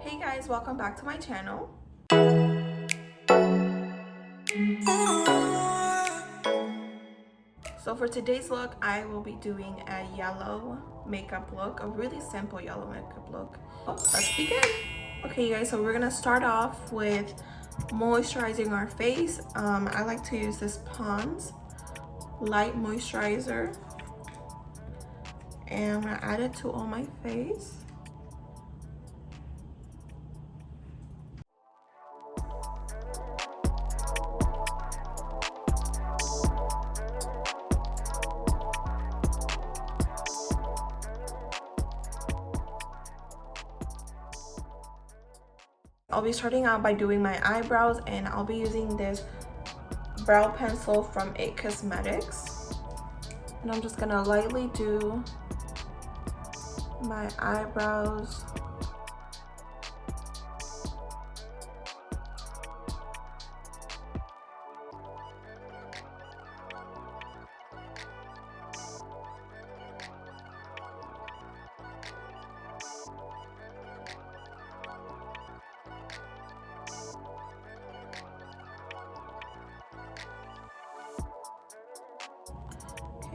Hey guys, welcome back to my channel. So for today's look, I will be doing a yellow makeup look, a really simple yellow makeup look. Let's begin. Okay you guys, so we're gonna start off with moisturizing our face. I like to use this Pond's light moisturizer, and I'm gonna add it to all my face. I'll be starting out by doing my eyebrows, and I'll be using this brow pencil from It Cosmetics. And I'm just gonna lightly do my eyebrows.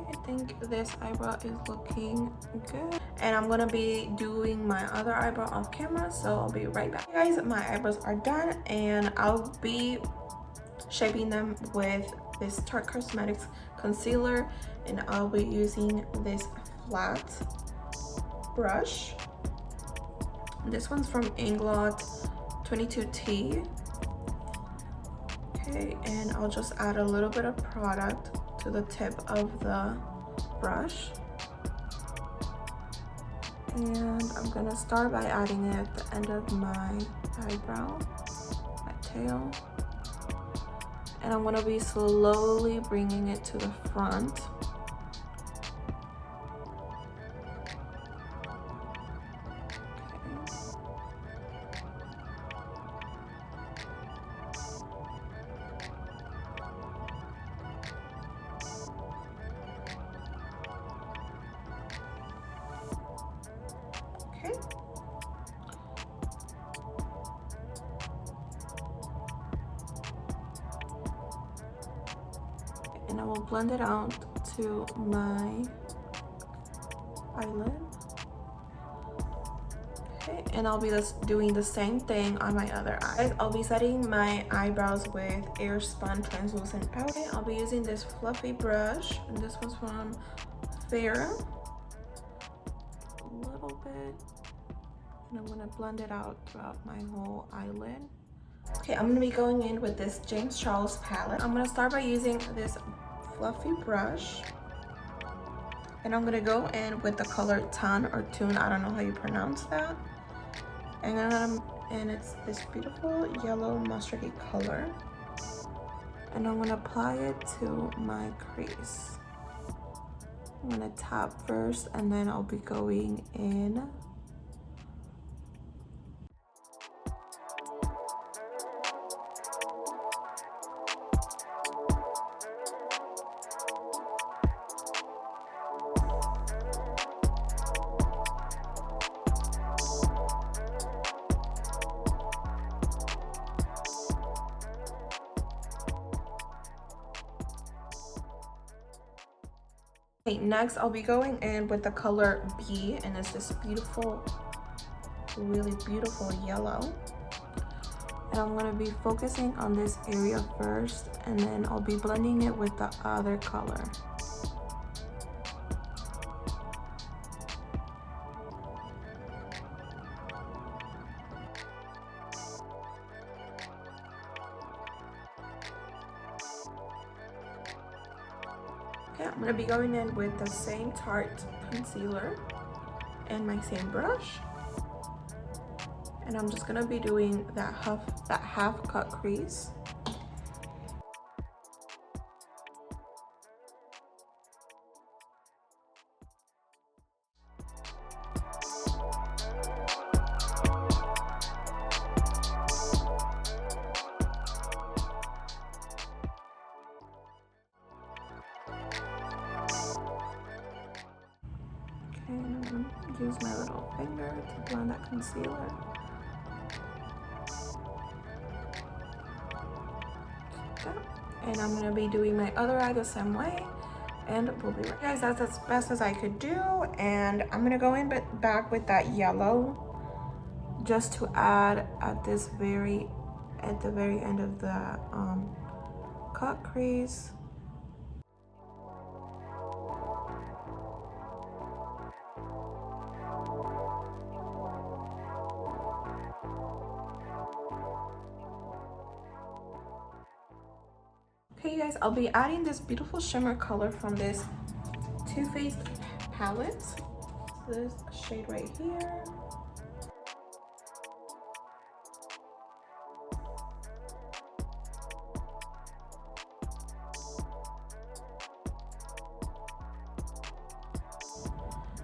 I think this eyebrow is looking good, and I'm gonna be doing my other eyebrow off camera, so I'll be right back. Hey guys, my eyebrows are done, and I'll be shaping them with this Tarte Cosmetics concealer, and I'll be using this flat brush. This one's from Inglot 22T. Okay, and I'll just add a little bit of product to the tip of the brush, and I'm gonna start by adding it at the end of my eyebrow, my tail, and I'm gonna be slowly bringing it to the front. Okay. And I will blend it out to my eyelid. Okay, and I'll be just doing the same thing on my other eye. I'll be setting my eyebrows with Airspun translucent powder. I'll be using this fluffy brush, and this one's from Farrah. A little bit, and I'm gonna blend it out throughout my whole eyelid. Okay, I'm gonna be going in with this James Charles palette. I'm gonna start by using this fluffy brush, and I'm gonna go in with the color Tun or Tune, I don't know how you pronounce that. And it's this beautiful yellow mustardy color, and I'm gonna apply it to my crease. I'm gonna tap first, and then I'll be going in. Okay, next I'll be going in with the color B, and it's this beautiful, really beautiful yellow. And I'm gonna be focusing on this area first, and then I'll be blending it with the other color. Okay, I'm gonna be going in with the same Tarte concealer and my same brush, and I'm just gonna be doing that half cut crease. Okay, and I'm gonna use my little finger to blend that concealer. that. And I'm gonna be doing my other eye the same way, and we'll be right, guys. That's as best as I could do, and I'm gonna go in back with that yellow just to add at the very end of the cut crease. Okay, guys, I'll be adding this beautiful shimmer color from this Too Faced palette. This shade right here.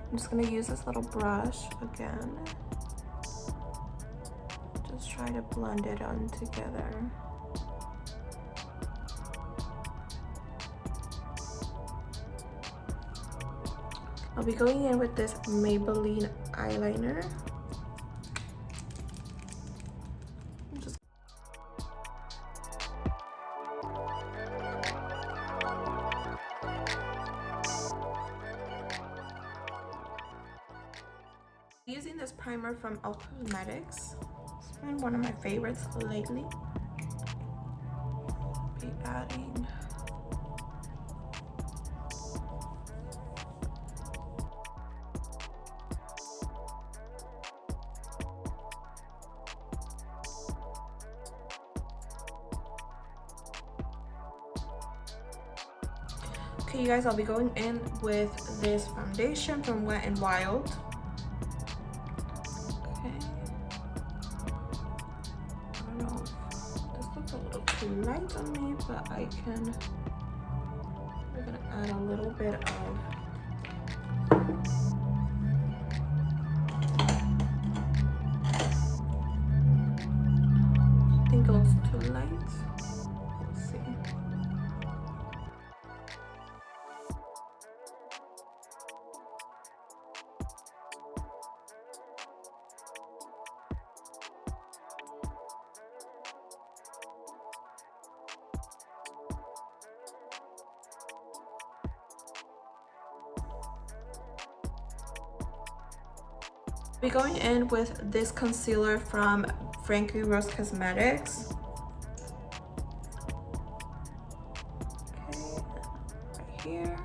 I'm just gonna use this little brush again. Just try to blend it on together. I'll be going in with this Maybelline eyeliner. Using this primer from Cosmetics. It's been one of my favorites lately. Be adding okay, you guys, I'll be going in with this foundation from Wet n Wild. Light on me, but we're gonna add a little bit of I think it looks too light. Let's see. We're going in with this concealer from Frankie Rose Cosmetics. Okay, right here.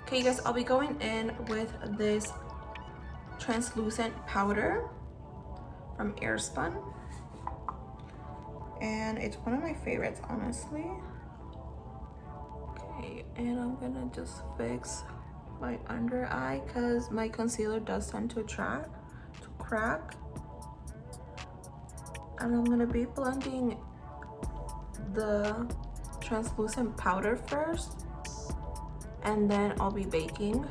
Okay, you guys, I'll be going in with this translucent powder from Airspun, and it's one of my favorites, honestly. Okay, and I'm gonna just fix my under eye because my concealer does tend to crack, and I'm gonna be blending the translucent powder first, and then I'll be baking.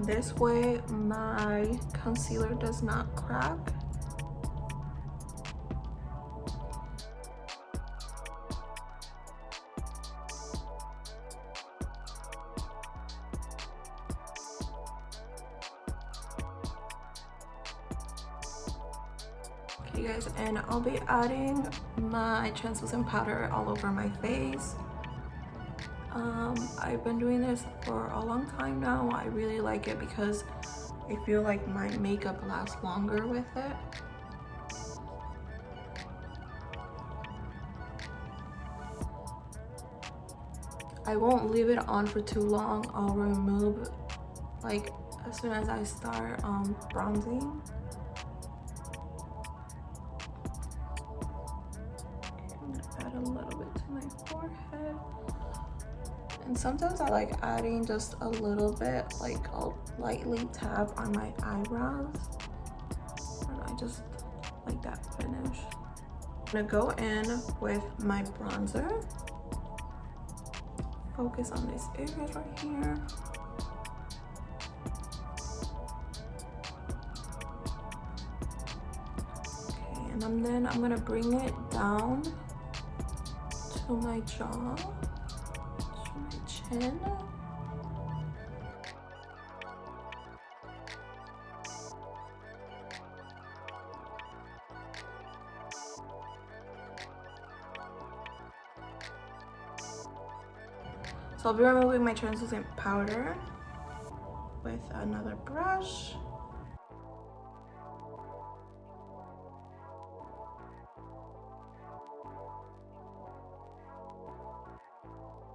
This way my concealer does not crack. Okay guys, and I'll be adding my translucent powder all over my face. I've been doing this for a long time now. I really like it because I feel like my makeup lasts longer with it. I won't leave it on for too long. I'll remove like as soon as I start bronzing. Okay, I'm gonna add a little bit to my forehead. And sometimes I like adding just a little bit, like I'll lightly tap on my eyebrows. And I just like that finish. I'm gonna go in with my bronzer. Focus on these areas right here. Okay, and then I'm gonna bring it down to my jaw, to my chin. So I'll be removing my translucent powder with another brush.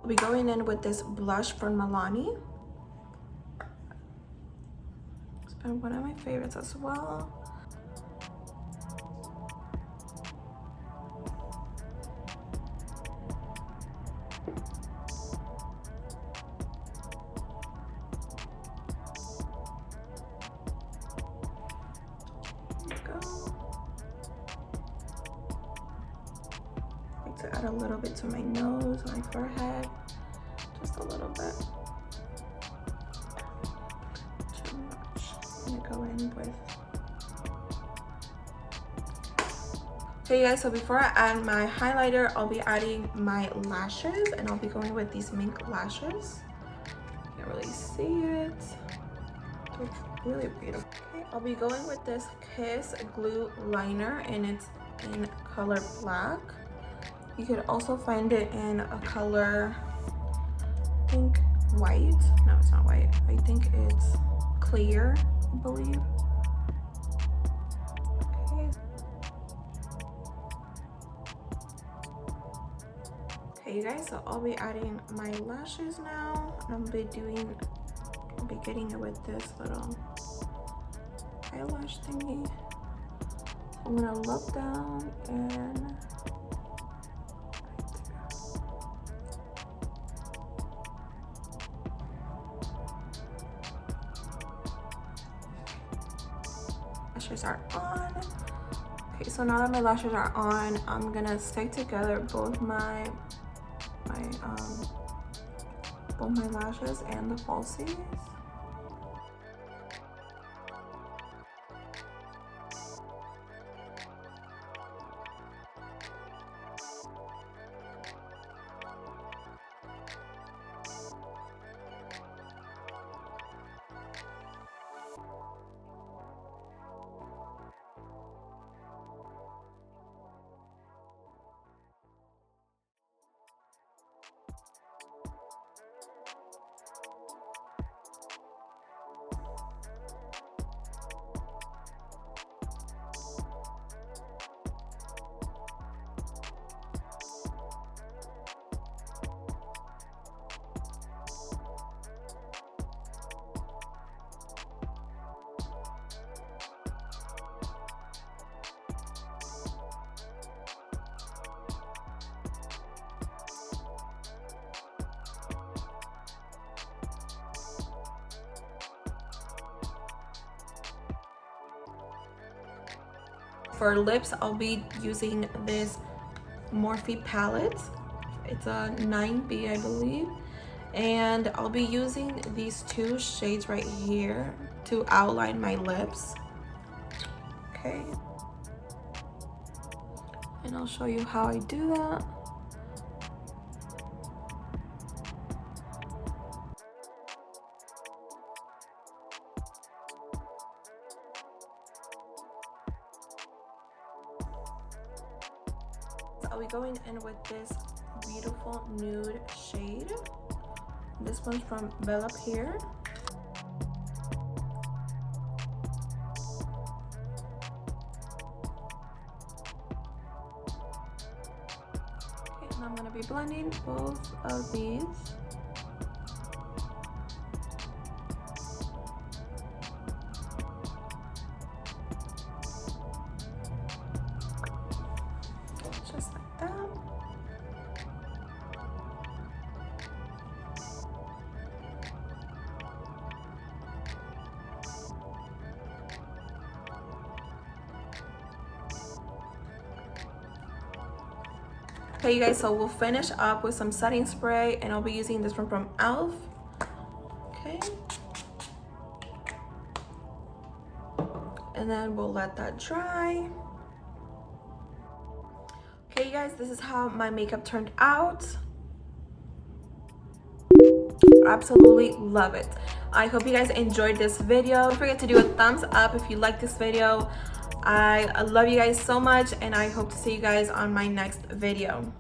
I'll be going in with this blush from Milani. It's been one of my favorites as well. To add a little bit to my nose, my forehead, just a little bit. Too much. I'm gonna go in with. Okay, you guys. So before I add my highlighter, I'll be adding my lashes, and I'll be going with these mink lashes. You can't really see it. It's really beautiful. Okay, I'll be going with this Kiss glue liner, and it's in color black. You could also find it in a color, I think white. No, it's not white. I think it's clear, I believe. Okay. Okay, you guys, so I'll be adding my lashes now. I'll be getting it with this little eyelash thingy. I'm gonna look down and lashes are on. Okay, so now that my lashes are on, I'm gonna stick together both my lashes and the falsies. For lips, I'll be using this Morphe palette. It's a 9B, I believe. And I'll be using these two shades right here to outline my lips. Okay. And I'll show you how I do that. I'll be going in with this beautiful nude shade. This one's from Bella Pierre. Okay, and I'm gonna be blending both of these. Just like that. Okay, you guys, so we'll finish up with some setting spray, and I'll be using this one from Elf. Okay. And then we'll let that dry. Okay, you guys, this is how my makeup turned out. Absolutely love it. I hope you guys enjoyed this video. Don't forget to do a thumbs up if you like this video. I love you guys so much, and I hope to see you guys on my next video.